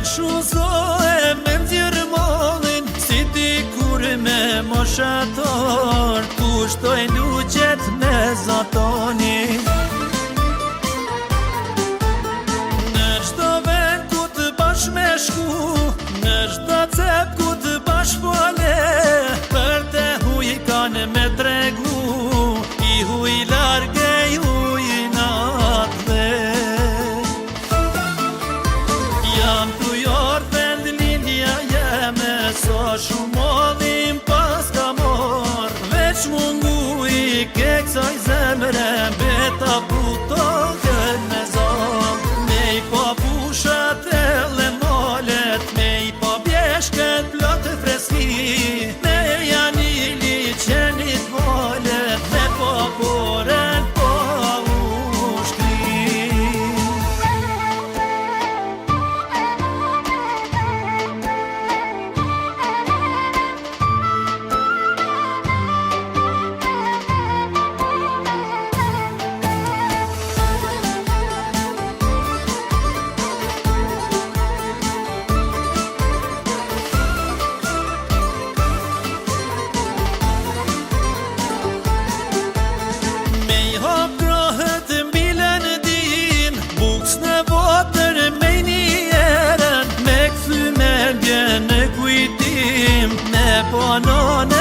Shuzohe me ndjerë mollin, si dikur me moshator, kushtoj luqet me zatoni. Në çdo vend ku të bash me shku, në çdo cep ku të bash fole, për te huj kanë me tregu, i huj large, i huj natë. Jam tujar vend lindja jeme, sa shumë modhim pas ka mor, veç mungu i ke kësaj zemre, beta puto gën me zon. Me i pa pushat e le molet, me i pa bjeshket plot të freski, me janë i liqenit molet, me pa boren pa ushkri. Në kujtim, me po none